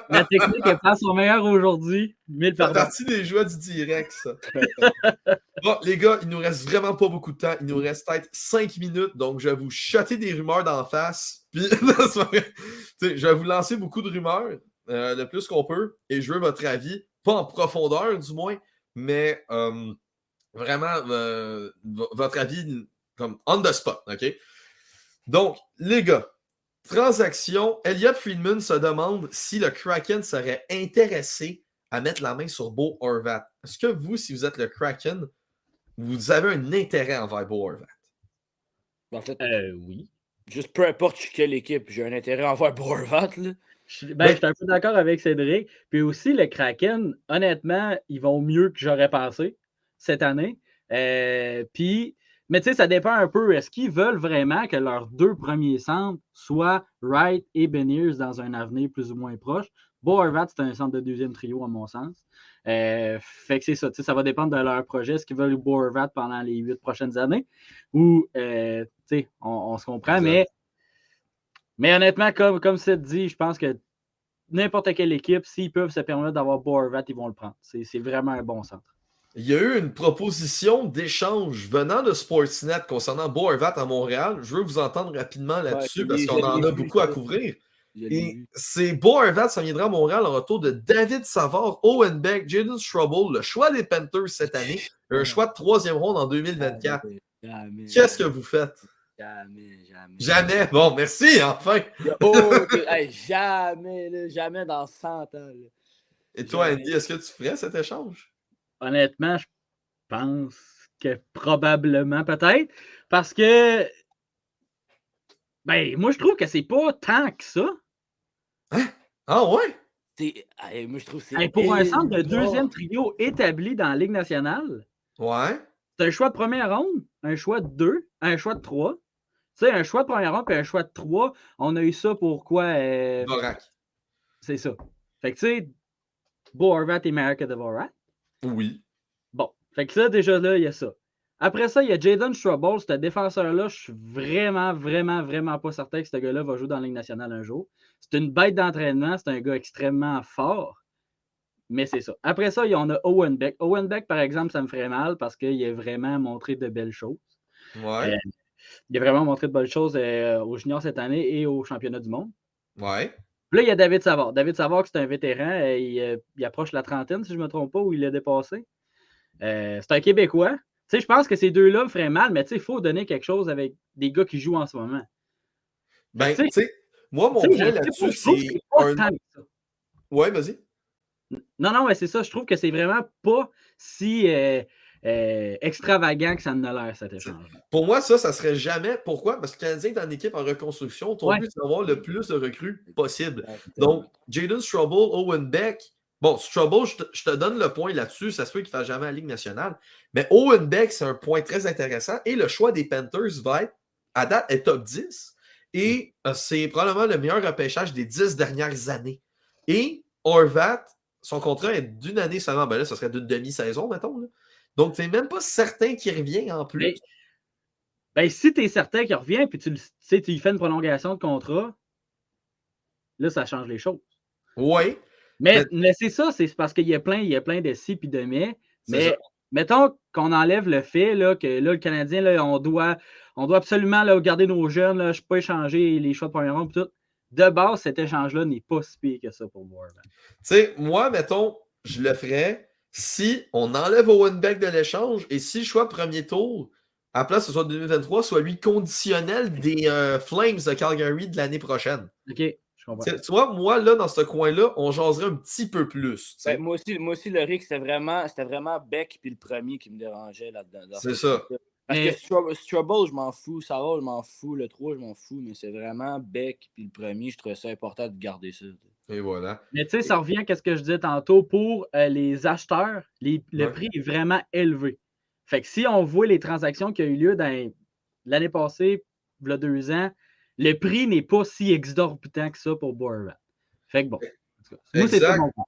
La technique est pas son meilleur aujourd'hui. 1000 Ça fait pardons. partie des joies du direct, ça. Bon, les gars, il nous reste vraiment pas beaucoup de temps. Il nous reste peut-être 5 minutes, donc je vais vous shotter des rumeurs d'en face. Puis, je vais vous lancer beaucoup de rumeurs, le plus qu'on peut, et je veux votre avis, pas en profondeur du moins, mais vraiment votre avis comme on the spot, OK? Donc, les gars, transaction, Elliot Friedman se demande si le Kraken serait intéressé à mettre la main sur Bo Horvat. Est-ce que vous, si vous êtes le Kraken, vous avez un intérêt envers Bo Horvat? En fait, oui. juste peu importe quelle équipe, j'ai un intérêt envers Bo Horvat. Je suis un peu d'accord avec Cédric. Puis aussi, le Kraken, honnêtement, ils vont mieux que j'aurais pensé cette année. Mais tu sais, ça dépend un peu. Est-ce qu'ils veulent vraiment que leurs deux premiers centres soient Wright et Beniers dans un avenir plus ou moins proche? Bo Horvat, c'est un centre de deuxième trio, à mon sens. Fait que c'est ça. Ça va dépendre de leur projet. Est-ce qu'ils veulent Bo Horvat pendant les 8 prochaines années? Ou, on se comprend, mais honnêtement, comme c'est dit, je pense que n'importe quelle équipe, s'ils peuvent se permettre d'avoir Bo Horvat, ils vont le prendre. C'est vraiment un bon centre. Il y a eu une proposition d'échange venant de Sportsnet concernant Bo Horvat à Montréal. Je veux vous entendre rapidement là-dessus parce qu'on en a beaucoup à couvrir. Et c'est Bo Horvat, ça viendra à Montréal en retour de David Savard, Owen Beck, Jadon Struble, le choix des Panthers cette année, un choix de 3e ronde en 2024. Qu'est-ce que vous faites? Jamais. Bon, merci, enfin. Jamais dans 100 ans. Là. Et toi, Andy, est-ce que tu ferais cet échange? Honnêtement, je pense que probablement, peut-être, parce que moi, je trouve que c'est pas tant que ça. Hein? Ah ouais? Moi, je trouve que c'est pour un centre de deuxième trio établi dans la Ligue nationale, ouais. C'est un choix de première ronde, un choix de 2, un choix de 3. Tu sais, un choix de première ronde et un choix de 3, on a eu ça pour quoi? Dvorak. C'est ça. Fait que tu sais, Bo Horvat est meilleur que Dvorak. Oui. Bon, fait que ça, déjà là, il y a ça. Après ça, il y a Jadon Struble, ce défenseur-là, je suis vraiment pas certain que ce gars-là va jouer dans la Ligue nationale un jour. C'est une bête d'entraînement, c'est un gars extrêmement fort, mais c'est ça. Après ça, on a Owen Beck. Owen Beck, par exemple, ça me ferait mal parce qu'il a vraiment montré de belles choses. Ouais. Il a vraiment montré de bonnes choses aux juniors cette année et au championnat du monde. Ouais. Puis là, il y a David Savard. David Savard, c'est un vétéran. Il approche la trentaine, si je ne me trompe pas, ou il l'a dépassé. C'est un Québécois. Tu sais, je pense que ces deux-là me feraient mal, mais tu sais, il faut donner quelque chose avec des gars qui jouent en ce moment. Ben, tu sais, moi, mon point là-dessus, c'est un... Ouais, vas-y. Non, mais c'est ça. Je trouve que c'est vraiment pas si extravagant que ça ne l'air, cet échange. Pour moi, ça serait jamais. Pourquoi? Parce que le Canadien est une équipe en reconstruction. Ton but, c'est d'avoir le plus de recrues possible. Donc, Jadon Struble, Owen Beck. Bon, Struble, je te donne le point là-dessus. Ça se peut qu'il ne fasse jamais la Ligue nationale. Mais Owen Beck, c'est un point très intéressant. Et le choix des Panthers va être, à date, est top 10. Et c'est probablement le meilleur repêchage des 10 dernières années. Et Horvat, son contrat est d'une année seulement. Ben là, ça serait d'une demi-saison, mettons. Là. Donc, tu n'es même pas certain qu'il revient en plus. Si tu es certain qu'il revient, puis tu lui fais une prolongation de contrat, là, ça change les choses. Oui. Mais c'est ça, c'est parce qu'il y a plein de si puis de mais. Mais ça. Mettons qu'on enlève le fait là, que là, le Canadien, là, on doit absolument là, garder nos jeunes. Là, je ne peux pas échanger les choix de première ronde. Tout. De base, cet échange-là n'est pas si pire que ça pour moi. Tu sais, moi, mettons, je le ferais si on enlève Owen Beck de l'échange et si le choix de premier tour, à la place que ce soit 2023, soit lui conditionnel des Flames de Calgary de l'année prochaine. OK, je comprends. Tu vois, moi, là, dans ce coin-là, on jaserait un petit peu plus. Ben, moi aussi, le Rick, c'était vraiment Beck puis le premier qui me dérangeait là-dedans. C'est ça. Parce que Struble, je m'en fous. Savard, je m'en fous. Le 3, je m'en fous. Mais c'est vraiment Beck puis le premier. Je trouvais ça important de garder ça. Et voilà. Mais tu sais, ça revient à ce que je disais tantôt. Pour les acheteurs, le prix est vraiment élevé. Fait que si on voit les transactions qui ont eu lieu l'année passée, il y a 2 ans, le prix n'est pas si exorbitant que ça pour Bo Horvat. Fait que bon. Moi, c'est pas mon point.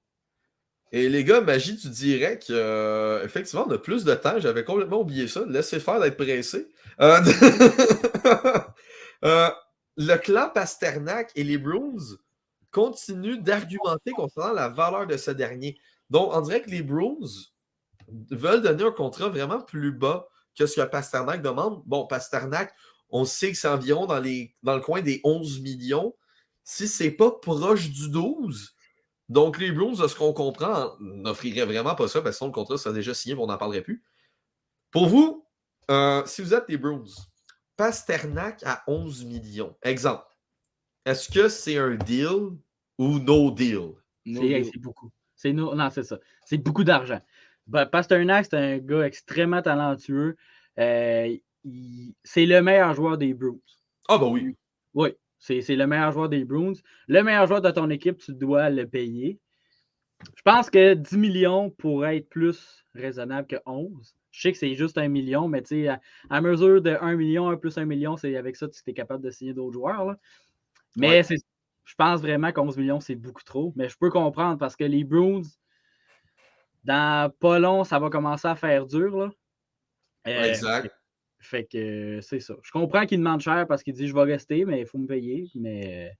Et les gars, Magie, tu dirais qu'effectivement, on a plus de temps. J'avais complètement oublié ça. Laissez faire d'être pressé. Le clan Pasternak et les Bruins continue d'argumenter concernant la valeur de ce dernier. Donc, on dirait que les Bruins veulent donner un contrat vraiment plus bas que ce que Pasternak demande. Bon, Pasternak, on sait que c'est environ dans le coin des 11 millions. Si c'est pas proche du 12, donc les Bruins, de ce qu'on comprend, n'offriraient vraiment pas ça parce que sinon le contrat serait déjà signé, on n'en parlerait plus. Pour vous, si vous êtes les Bruins, Pasternak à 11 millions, exemple, est-ce que c'est un deal ou no deal? C'est beaucoup. Non, c'est ça. C'est beaucoup d'argent. Pasternak, c'est un gars extrêmement talentueux. C'est le meilleur joueur des Bruins. Ah, bah oui. Oui, c'est le meilleur joueur des Bruins. Le meilleur joueur de ton équipe, tu dois le payer. Je pense que 10 millions pourrait être plus raisonnable que 11. Je sais que c'est juste 1 million, mais tu sais, à mesure de 1 million, 1 plus 1 million, c'est avec ça que tu es capable de signer d'autres joueurs. Là. Mais je pense vraiment qu'11 millions, c'est beaucoup trop. Mais je peux comprendre parce que les Bruins, dans pas long, ça va commencer à faire dur. Là. Exact. Fait que c'est ça. Je comprends qu'il demande cher parce qu'il dit je vais rester, mais il faut me payer. Mais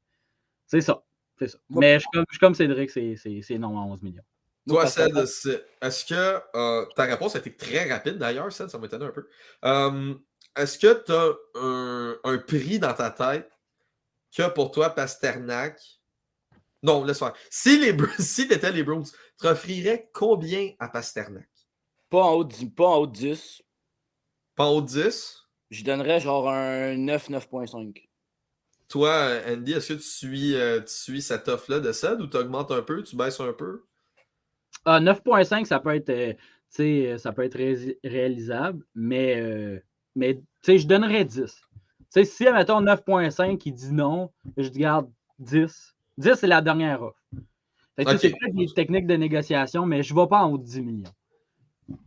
c'est ça. C'est ça. Mais je suis comme Cédric, c'est non à 11 millions. Toi, Ced, est-ce que ta réponse a été très rapide d'ailleurs, Ced, ça m'étonne un peu. Est-ce que tu as un prix dans ta tête que pour toi, Pasternak. Non, laisse faire. Si tu étais les Bruins, tu offrirais combien à Pasternak? Pas en haut de 10. Pas en haut de 10? Je donnerais genre un 9,5. Toi, Andy, est-ce que tu suis cette offre-là de Ced ou tu augmentes un peu, tu baisses un peu? 9,5, ça peut être réalisable, mais je donnerais 10. Si, admettons, 9,5 il dit non, je garde 10. 10, c'est la dernière offre. C'est peut-être des techniques de négociation, mais je ne vais pas en haut de 10 millions.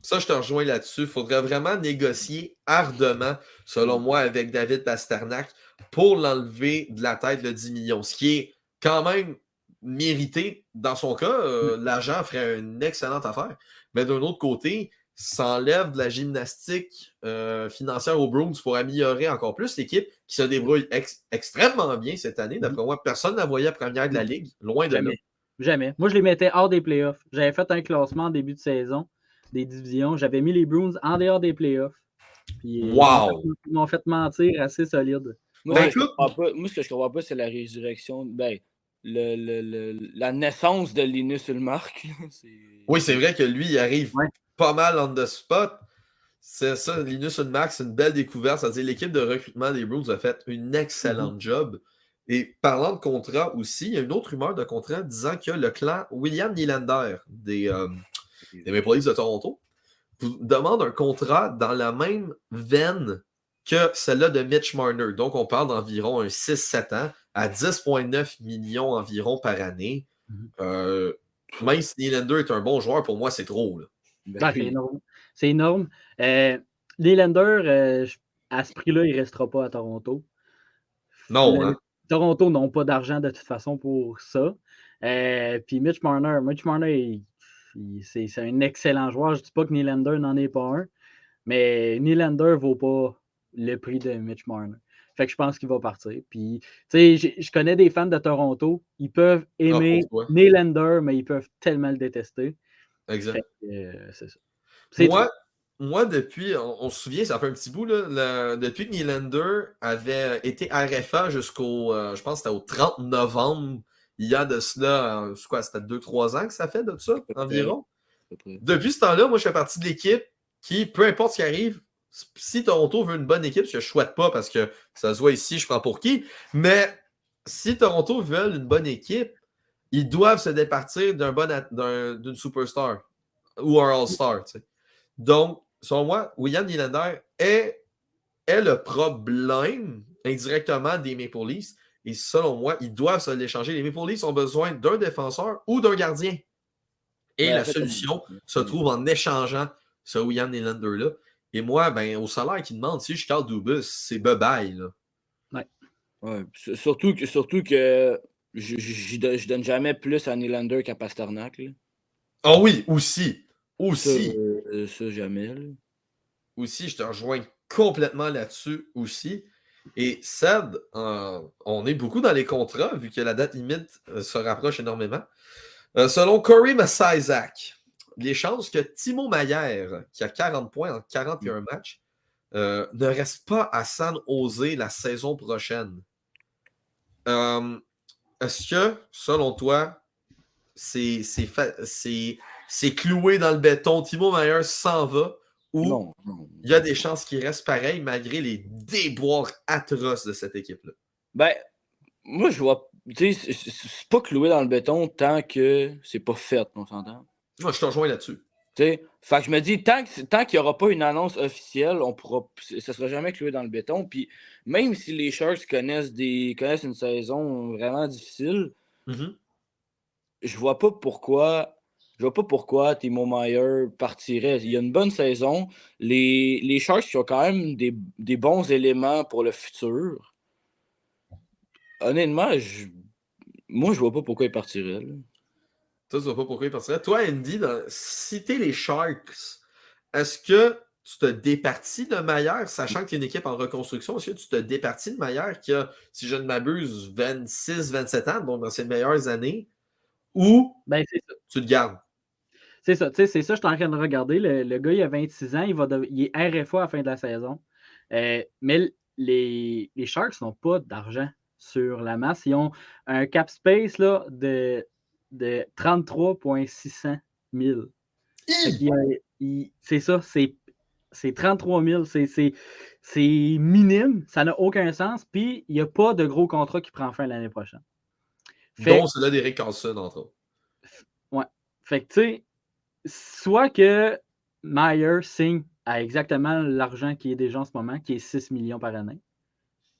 Ça, je te rejoins là-dessus. Il faudrait vraiment négocier ardemment, selon moi, avec David Pasternak pour l'enlever de la tête le 10 millions. Ce qui est quand même mérité. Dans son cas, l'agent ferait une excellente affaire. Mais d'un autre côté, ça enlève de la gymnastique financière aux Bruins pour améliorer encore plus l'équipe qui se débrouille extrêmement bien cette année. D'après moi, personne ne la voyait première de la Ligue. Loin de là. Jamais. Moi, je les mettais hors des playoffs. J'avais fait un classement en début de saison des divisions. J'avais mis les Bruins en dehors des playoffs. Puis, wow! Ils m'ont fait mentir assez solide. Moi, ce que je comprends pas, c'est la résurrection. La naissance de Linus Ullmark. Oui, c'est vrai que lui, il arrive pas mal on the spot. C'est ça, Linus Ullmark, c'est une belle découverte. C'est-à-dire l'équipe de recrutement des Bruins a fait une excellente job. Et parlant de contrat aussi, il y a une autre rumeur de contrat disant que le clan William Nylander des Maple Leafs de Toronto vous demande un contrat dans la même veine que celle-là de Mitch Marner. Donc, on parle d'environ un 6-7 ans à 10,9 millions environ par année. Même si Nylander est un bon joueur, pour moi, c'est trop. Là. C'est énorme. Nylander, à ce prix-là, il ne restera pas à Toronto. Non, Toronto n'ont pas d'argent de toute façon pour ça. Puis Mitch Marner, c'est un excellent joueur. Je ne dis pas que Nylander n'en est pas un, mais Nylander ne vaut pas le prix de Mitch Marner. Fait que je pense qu'il va partir. Puis, je connais des fans de Toronto. Ils peuvent aimer Nylander, mais ils peuvent tellement le détester. Exact. C'est ça. Moi, depuis, on se souvient, ça fait un petit bout, là, depuis que Nylander avait été RFA jusqu'au, je pense que c'était au 30 novembre, il y a de cela, c'était 2-3 ans que ça fait de ça, environ. Depuis ce temps-là, moi, je fais partie de l'équipe qui, peu importe ce qui arrive, si Toronto veut une bonne équipe, ce que je ne souhaite pas parce que ça se voit ici, je prends pour qui, mais si Toronto veut une bonne équipe, ils doivent se départir d'une superstar ou un all-star, tu sais. Donc, selon moi, William Nylander est le problème indirectement des Maple Leafs. Et selon moi, ils doivent se l'échanger. Les Maple Leafs ont besoin d'un défenseur ou d'un gardien. Et la solution se trouve en échangeant ce William Nylander-là. Et moi, au salaire qu'il demande, si je cale Dubus, c'est bye-bye. Ouais. Surtout que je donne jamais plus à Nylander qu'à Pasternak. Ah oui, aussi. Ça, jamais. Là. Aussi, je te rejoins complètement là-dessus aussi. Et Seb, on est beaucoup dans les contrats, vu que la date limite se rapproche énormément. Selon Corey Messizack, les chances que Timo Maier, qui a 40 points en 41 matchs, ne reste pas à San Jose la saison prochaine. Est-ce que, selon toi, c'est cloué dans le béton, Timo Maier s'en va, ou Non. il y a des chances qu'il reste pareil malgré les déboires atroces de cette équipe-là? Ben, moi, je vois. Tu sais, c'est pas cloué dans le béton tant que c'est pas fait, on s'entend? Moi, je te rejoins là-dessus. Fait que je me dis, tant qu'il n'y aura pas une annonce officielle, ça sera jamais cloué dans le béton. Puis même si les Sharks connaissent une saison vraiment difficile, Mm-hmm. je vois pas pourquoi Timo Maier partirait. Il y a une bonne saison. Les Sharks qui ont quand même des bons éléments pour le futur. Honnêtement, moi, je vois pas pourquoi il partirait. Là. Toi, tu vois pas pourquoi il partirait. Toi, Andy, si t'es les Sharks, est-ce que tu te départis de Maier, sachant que tu es une équipe en reconstruction? Est-ce que tu te départis de Maier qui a, si je ne m'abuse, 26-27 ans, donc dans ses meilleures années, ou Ben, c'est ça. tu te gardes? C'est ça, je suis en train de regarder. Le gars, il a 26 ans, il est RFA à la fin de la saison. Mais les Sharks n'ont pas d'argent sur la masse. Ils ont un cap space là, de 33,600 000. C'est ça, c'est 33 000. C'est minime, ça n'a aucun sens. Puis, il n'y a pas de gros contrat qui prend fin l'année prochaine. Dont celui d'Eric Carlson, entre autres. Ouais. Fait que, tu sais, soit que Maier signe à exactement l'argent qui est déjà en ce moment, qui est 6 millions par année,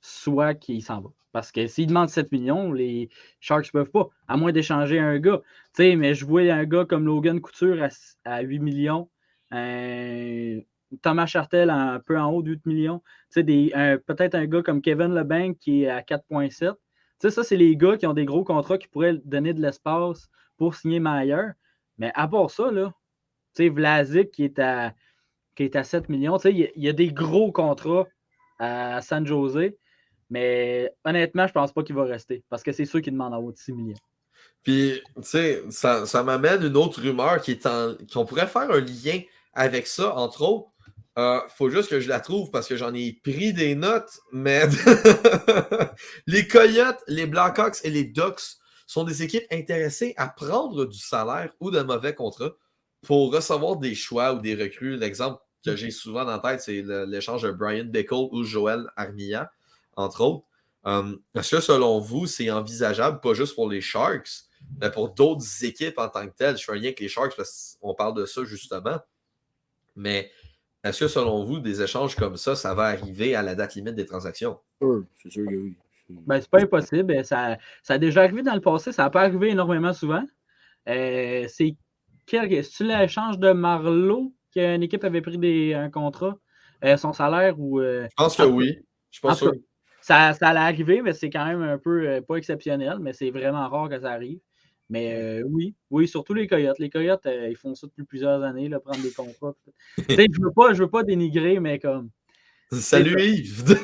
soit qu'il s'en va. Parce que s'il demande 7 millions, les Sharks ne peuvent pas, à moins d'échanger un gars. Tu sais, mais je vois un gars comme Logan Couture à 8 millions, Thomas Chartel un peu en haut de 8 millions, tu sais, peut-être un gars comme Kevin Labanc qui est à 4,7. Tu sais, ça, c'est les gars qui ont des gros contrats qui pourraient donner de l'espace pour signer Maier. Mais à part ça, là, tu sais, Vlasic qui est à 7 millions, tu sais, il y a des gros contrats à San Jose, mais honnêtement, je pense pas qu'il va rester parce que c'est sûr qu'il demande en haut de 6 millions. Puis, tu sais, ça m'amène une autre rumeur qu'on pourrait faire un lien avec ça, entre autres. Faut juste que je la trouve parce que j'en ai pris des notes, mais les Coyotes, les Blackhawks et les Ducks sont des équipes intéressées à prendre du salaire ou de mauvais contrats pour recevoir des choix ou des recrues. L'exemple que j'ai souvent en tête, c'est l'échange de Brian Bickle ou Joël Armia, entre autres. Est-ce que selon vous, c'est envisageable, pas juste pour les Sharks, mais pour d'autres équipes en tant que telles? Je fais un lien avec les Sharks parce qu'on parle de ça justement. Mais est-ce que selon vous, des échanges comme ça va arriver à la date limite des transactions? C'est sûr que oui. Ben, c'est pas impossible. Ça a déjà arrivé dans le passé. Ça n'a pas arrivé énormément souvent. C'est l'échange de Marleau qu'une équipe avait pris un contrat, son salaire ou. Je pense que oui. Je suis pas sûr. Ça allait arriver, mais c'est quand même un peu pas exceptionnel, mais c'est vraiment rare que ça arrive. Mais oui, surtout les Coyotes. Les Coyotes, ils font ça depuis plusieurs années, là, prendre des contrats. Je veux pas dénigrer, mais comme. Salut Yves!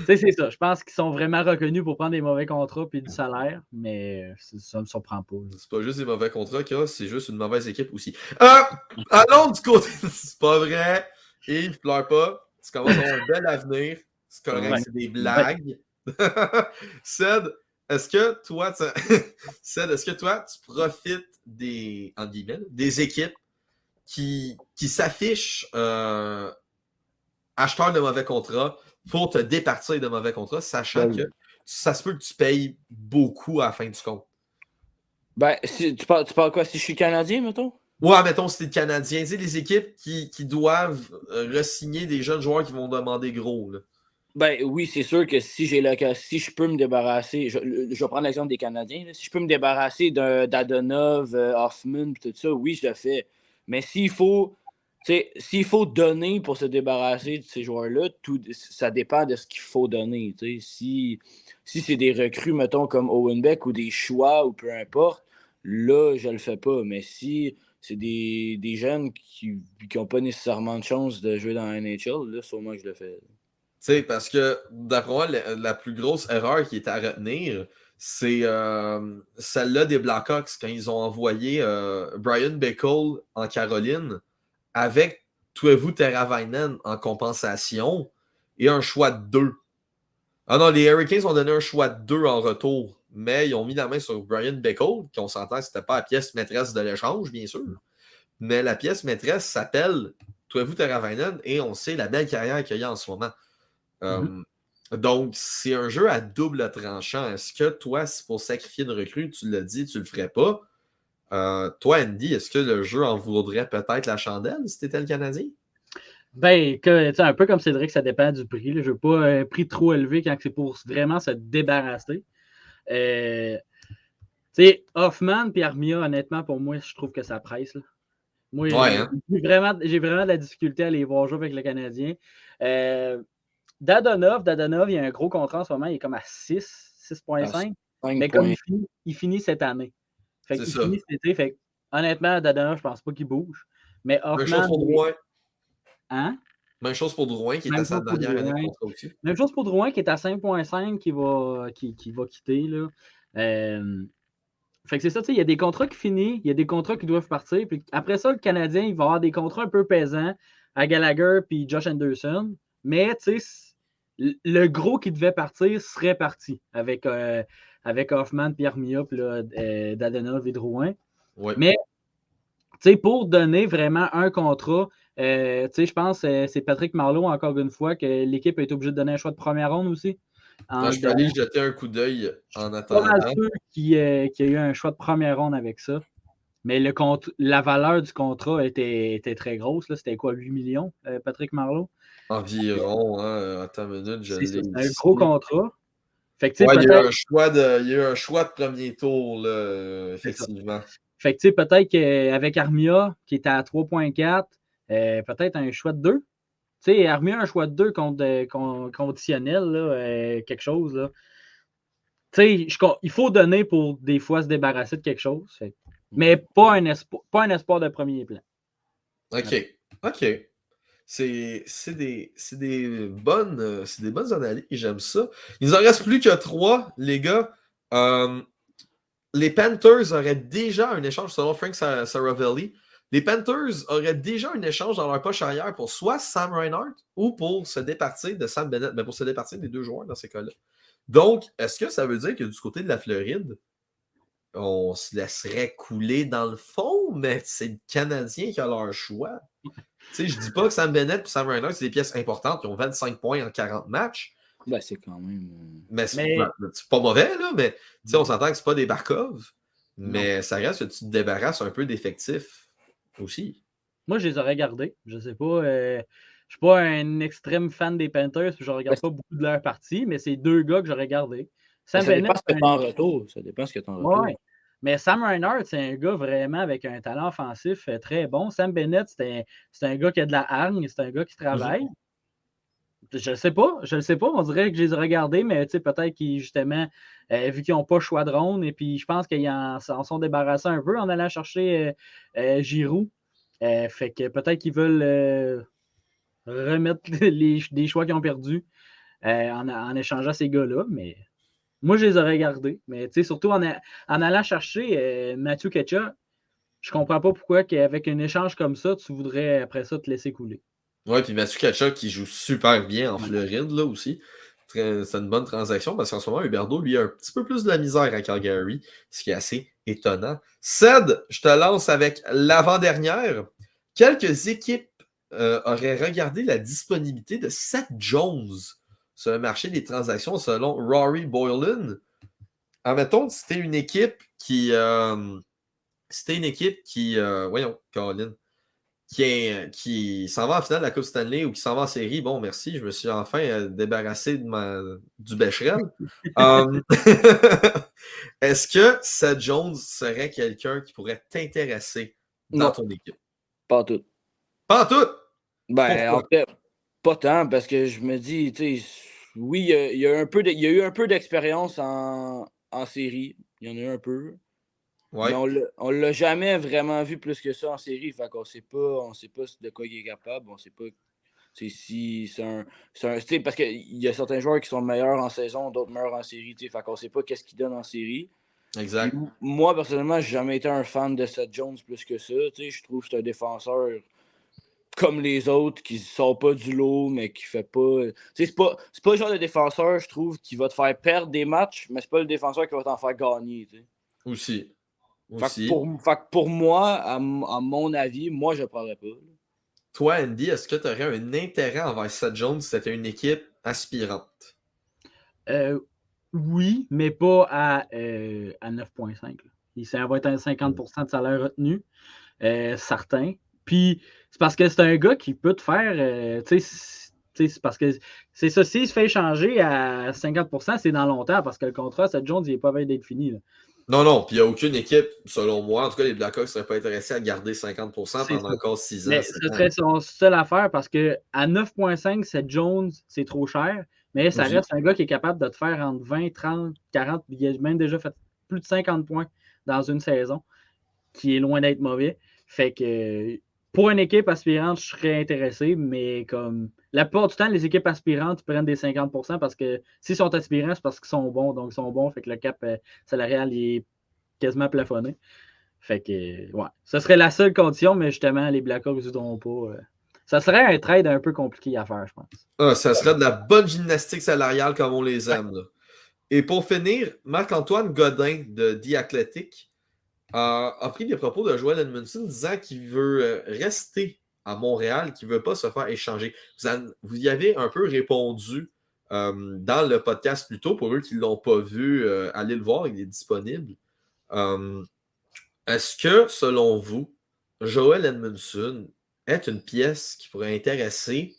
C'est ça. Je pense qu'ils sont vraiment reconnus pour prendre des mauvais contrats et du salaire, mais ça ne me surprend pas. C'est pas juste des mauvais contrats qu'il y a, c'est juste une mauvaise équipe aussi. Allons du côté. C'est pas vrai. Yves, pleure pas. Tu commences à avoir un bel avenir. C'est correct, c'est des blagues. Ced, est-ce que toi, tu profites des équipes qui s'affichent acheteurs de mauvais contrats pour te départir de mauvais contrats, sachant que ça se peut que tu payes beaucoup à la fin du compte? Ben, tu parles quoi? Si je suis Canadien, mettons? Ouais, mettons, si t'es le Canadien. Tu sais, les équipes qui doivent re-signer des jeunes joueurs qui vont demander gros. Là. Ben oui, c'est sûr que si je peux me débarrasser, je vais prendre l'exemple des Canadiens, là, si je peux me débarrasser d'Adonov, Hoffman, tout ça, oui, je le fais. Mais s'il faut donner pour se débarrasser de ces joueurs-là, ça dépend de ce qu'il faut donner. Si c'est des recrues, mettons, comme Owen Beck ou des choix ou peu importe, là, je le fais pas. Mais si c'est des jeunes qui n'ont pas nécessairement de chance de jouer dans la NHL, là, sûrement que je le fais. sais, parce que d'après moi, la plus grosse erreur qui est à retenir, c'est celle-là des Blackhawks quand ils ont envoyé Brian Bickle en Caroline avec Tuevu Teravainen en compensation et un choix de 2. Ah non, les Hurricanes ont donné un choix de 2 en retour, mais ils ont mis la main sur Brian Bickle, qu'on s'entend que c'était pas la pièce maîtresse de l'échange, bien sûr. Mais la pièce maîtresse s'appelle Tuevu Teravainen et on sait la belle carrière qu'il y a en ce moment. Donc, c'est un jeu à double tranchant. Est-ce que toi, si pour sacrifier une recrue, tu l'as dit, tu le ferais pas? Toi, Andy, est-ce que le jeu en vaudrait peut-être la chandelle si tu étais le Canadien? Ben, un peu comme Cédric, ça dépend du prix. Là. Je ne veux pas un prix trop élevé quand c'est pour vraiment se débarrasser. Hoffman et Armia, honnêtement, pour moi, je trouve que ça presse. Là. Moi, j'ai vraiment de la difficulté à les voir jouer avec le Canadien. Dadonov, il y a un gros contrat en ce moment, il est comme à 6,5. Mais comme il finit cette année. Fait qu'il finit cet été. Fait honnêtement, Dadonov, je pense pas qu'il bouge. Mais Hoffman. Même chose pour Drouin. Hein? Même chose pour Drouin, qui est à sa dernière année de contrat aussi. Même chose pour Drouin, qui est à 5,5, qui va quitter. Là. Fait que c'est ça, il y a des contrats qui finissent, il y a des contrats qui doivent partir. Puis après ça, le Canadien, il va avoir des contrats un peu pesants à Gallagher puis Josh Anderson. Mais, le gros qui devait partir serait parti avec Hoffman, Pierre Mia, puis Dadonov et Drouin. Oui. Mais, pour donner vraiment un contrat, je pense que c'est Patrick Marleau, encore une fois, que l'équipe a été obligée de donner un choix de première ronde aussi. Je suis allé jeter un coup d'œil en attendant. Je suis pas mal sûr qu'il y a eu un choix de première ronde avec ça. Mais la valeur du contrat était très grosse. C'était quoi, 8 millions, Patrick Marleau? Environ, attends une minute, c'est un gros contrat. Fait que, il y a eu un choix de premier tour, là, effectivement. Fait que peut-être qu'avec Armia, qui était à 3,4, peut-être un choix de 2. Tu sais, Armia, un choix de 2 conditionnel, là, quelque chose. Là. Tu sais, il faut donner pour des fois se débarrasser de quelque chose. Mais pas un espoir de premier plan. OK. C'est des bonnes analyses. J'aime ça. Il nous en reste plus que 3, les gars. Les Panthers auraient déjà un échange, selon Frank Saravelli. Les Panthers auraient déjà un échange dans leur poche arrière pour soit Sam Reinhart ou pour se départir de Sam Bennett, mais pour se départir des 2 joueurs dans ces cas-là. Donc, est-ce que ça veut dire que du côté de la Floride, on se laisserait couler dans le fond, mais c'est le Canadien qui a leur choix? Je dis pas que Sam Bennett et Sam Reinhart, c'est des pièces importantes. Ils ont 25 points en 40 matchs. Ben, c'est quand même. Mais c'est pas mauvais, là, mais on s'entend que c'est pas des Barkov. Mais ça reste que tu te débarrasses un peu d'effectifs aussi. Moi, je les aurais gardés. Je sais pas. Je suis pas un extrême fan des Panthers, puis je regarde pas beaucoup de leurs parties, mais c'est 2 gars que j'aurais gardés. Ça dépend ce que tu en retour. Ça dépend ce que tu en retour. Ouais. Mais Sam Reinhart, c'est un gars vraiment avec un talent offensif très bon. Sam Bennett, c'est un gars qui a de la hargne, c'est un gars qui travaille. Je ne sais pas. On dirait que je les ai regardés, mais peut-être qu'ils, justement, vu qu'ils n'ont pas choix de ronde, et puis je pense qu'ils en sont débarrassés un peu en allant chercher Giroud. Fait que peut-être qu'ils veulent remettre des choix qu'ils ont perdus en échangeant ces gars-là, mais moi, je les aurais gardés. Mais surtout en allant chercher Matthew Tkachuk, je comprends pas pourquoi qu'avec un échange comme ça, tu voudrais après ça te laisser couler. Ouais, puis Matthew Tkachuk qui joue super bien en Floride là aussi. C'est une bonne transaction parce qu'en ce moment, Huberdeau, lui, a un petit peu plus de la misère à Calgary, ce qui est assez étonnant. Ced, je te lance avec l'avant-dernière. Quelques équipes auraient regardé la disponibilité de Seth Jones sur le marché des transactions selon Rory Boylan. Admettons que c'était une équipe qui... voyons, Colin, qui s'en va en finale de la Coupe Stanley ou qui s'en va en série. Bon, merci, je me suis enfin débarrassé du Becherel. Est-ce que Seth Jones serait quelqu'un qui pourrait t'intéresser dans ton équipe? Pas tout. Pas tout? Ben, en fait, pas tant, parce que je me dis, tu sais, oui, il y a eu un peu d'expérience en série. Il y en a eu un peu. Ouais. Mais on l'a jamais vraiment vu plus que ça en série. Fait qu'on sait pas de quoi il est capable. On sait pas Parce qu'il y a certains joueurs qui sont meilleurs en saison, d'autres meilleurs en série. Fait qu'on sait pas qu'est-ce qu'ils donnent en série. Exact. Puis, moi, personnellement, j'ai jamais été un fan de Seth Jones plus que ça. Je trouve que c'est un défenseur comme les autres, qui ne sort pas du lot, mais qui fait pas. C'est pas le genre de défenseur, je trouve, qui va te faire perdre des matchs, mais c'est pas le défenseur qui va t'en faire gagner. Aussi. Fait que pour moi, à mon avis, moi, je ne prendrais pas. Toi, Andy, est-ce que tu aurais un intérêt envers Seth Jones si c'était une équipe aspirante? Oui, mais pas à 9,5. Ça va être un 50% de salaire retenu, certain. Puis, c'est parce que c'est un gars qui peut te faire. C'est parce que c'est ça. S'il se fait échanger à 50%, c'est dans longtemps parce que le contrat, Seth Jones, il n'est pas veille d'être fini. Là. Non, puis il n'y a aucune équipe, selon moi, en tout cas, les Blackhawks ne seraient pas intéressés à garder 50% pendant encore 6 ans. Mais ce serait son seule affaire parce qu'à 9,5, Seth Jones, c'est trop cher. Mais ça reste un gars qui est capable de te faire entre 20, 30, 40, il a même déjà fait plus de 50 points dans une saison, qui est loin d'être mauvais. Fait que pour une équipe aspirante, je serais intéressé, mais comme la plupart du temps, les équipes aspirantes prennent des 50% parce que s'ils sont aspirants, c'est parce qu'ils sont bons, donc ils sont bons, fait que le cap salarial est quasiment plafonné. Fait que, ouais, ce serait la seule condition, mais justement, les Blackhawks ne voudront pas. Ça serait un trade un peu compliqué à faire, je pense. Ça serait de la bonne gymnastique salariale comme on les aime. Là. Et pour finir, Marc-Antoine Godin de The Athletic a pris des propos de Joel Edmondson disant qu'il veut rester à Montréal, qu'il ne veut pas se faire échanger. Vous y avez un peu répondu dans le podcast plus tôt. Pour eux qui ne l'ont pas vu, allez le voir, il est disponible. Est-ce que, selon vous, Joel Edmondson est une pièce qui pourrait intéresser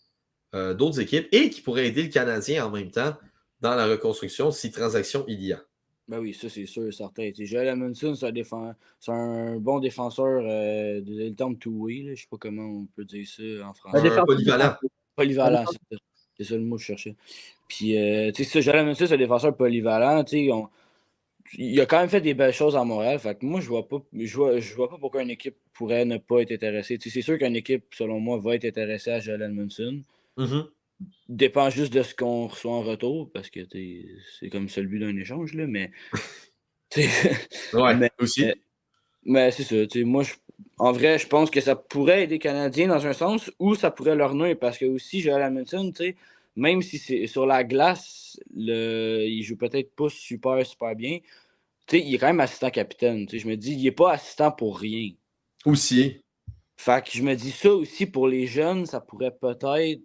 d'autres équipes et qui pourrait aider le Canadien en même temps dans la reconstruction si transaction il y a? Ben oui, ça c'est sûr, certain. Joel Edmondson, c'est un bon défenseur de le terme two-way. Je ne sais pas comment on peut dire ça en français. Polyvalent. Polyvalent, c'est ça le mot que je cherchais. Puis, Joel Edmondson, c'est un défenseur polyvalent. Il a quand même fait des belles choses à Montréal. Fait que moi, je vois pas pourquoi une équipe pourrait ne pas être intéressée. C'est sûr qu'une équipe, selon moi, va être intéressée à Joel Edmondson. Dépend juste de ce qu'on reçoit en retour, parce que c'est comme ça le but d'un échange, là, mais. Ouais, aussi. Mais c'est ça. Moi, en vrai, je pense que ça pourrait aider les Canadiens dans un sens ou ça pourrait leur nuire, parce que aussi, Joel Edmondson, même si c'est sur la glace, il joue peut-être pas super bien. Il est quand même assistant capitaine. Je me dis, il n'est pas assistant pour rien. Aussi. Fait que je me dis ça aussi pour les jeunes, ça pourrait peut-être.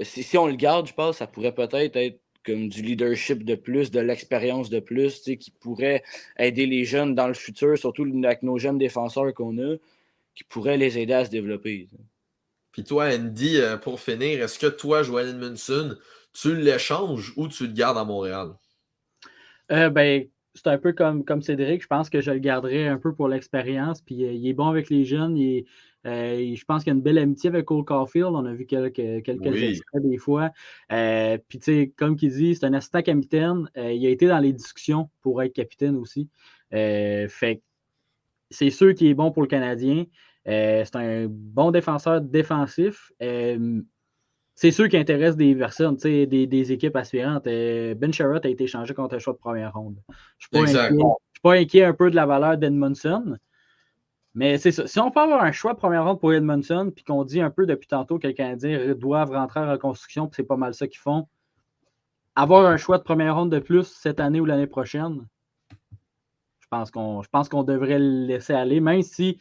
Si on le garde, je pense, ça pourrait peut-être être comme du leadership de plus, de l'expérience de plus, qui pourrait aider les jeunes dans le futur, surtout avec nos jeunes défenseurs qu'on a, qui pourrait les aider à se développer. Puis toi, Andy, pour finir, est-ce que toi, Joel Edmondson, tu l'échanges ou tu le gardes à Montréal? C'est un peu comme Cédric. Je pense que je le garderai un peu pour l'expérience. Puis il est bon avec les jeunes. Je pense qu'il y a une belle amitié avec Cole Caulfield. On a vu quelques extraits des fois. Puis, tu sais, comme qu'il dit, c'est un assistant capitaine. Il a été dans les discussions pour être capitaine aussi. Fait c'est sûr qu'il est bon pour le Canadien. C'est un bon défenseur défensif. C'est sûr qu'il intéresse des personnes, des équipes aspirantes. Ben Sherratt a été échangé contre un choix de première ronde. Je ne suis pas inquiet un peu de la valeur d'Edmondson. Mais c'est ça. Si on peut avoir un choix de première ronde pour Edmondson, puis qu'on dit un peu depuis tantôt que les Canadiens doivent rentrer en reconstruction, puis c'est pas mal ça qu'ils font, avoir un choix de première ronde de plus cette année ou l'année prochaine, je pense qu'on devrait le laisser aller, même si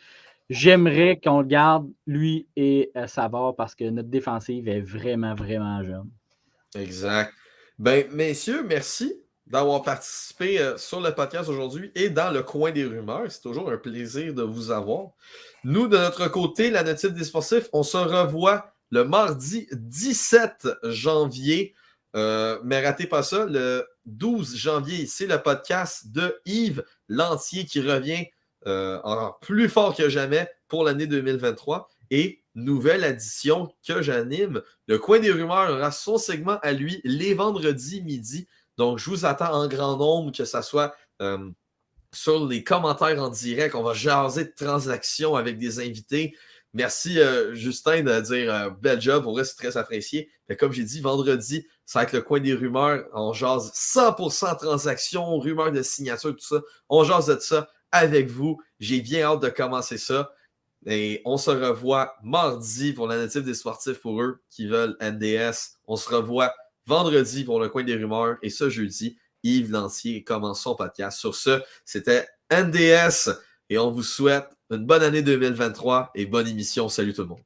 j'aimerais qu'on le garde, lui et Savard, parce que notre défensive est vraiment, vraiment jeune. Exact. Ben, messieurs, merci d'avoir participé sur le podcast aujourd'hui et dans le coin des rumeurs. C'est toujours un plaisir de vous avoir. Nous, de notre côté, la Notice des sportifs, on se revoit le mardi 17 janvier. Mais ratez pas ça, le 12 janvier, c'est le podcast de Yves Lantier qui revient encore plus fort que jamais pour l'année 2023. Et nouvelle addition que j'anime, le coin des rumeurs aura son segment à lui les vendredis midi. Donc, je vous attends en grand nombre, que ce soit sur les commentaires en direct. On va jaser de transactions avec des invités. Merci, Justin, de dire bel job. Pour vrai, c'est très apprécié. Mais comme j'ai dit, vendredi, ça va être le coin des rumeurs. On jase 100% transactions, rumeurs de signature, tout ça. On jase de ça avec vous. J'ai bien hâte de commencer ça. Et on se revoit mardi pour la native des sportifs pour eux qui veulent NDS. On se revoit vendredi pour le coin des rumeurs. Et ce jeudi, Yves Lancier commence son podcast. Sur ce, c'était NDS. Et on vous souhaite une bonne année 2023 et bonne émission. Salut tout le monde.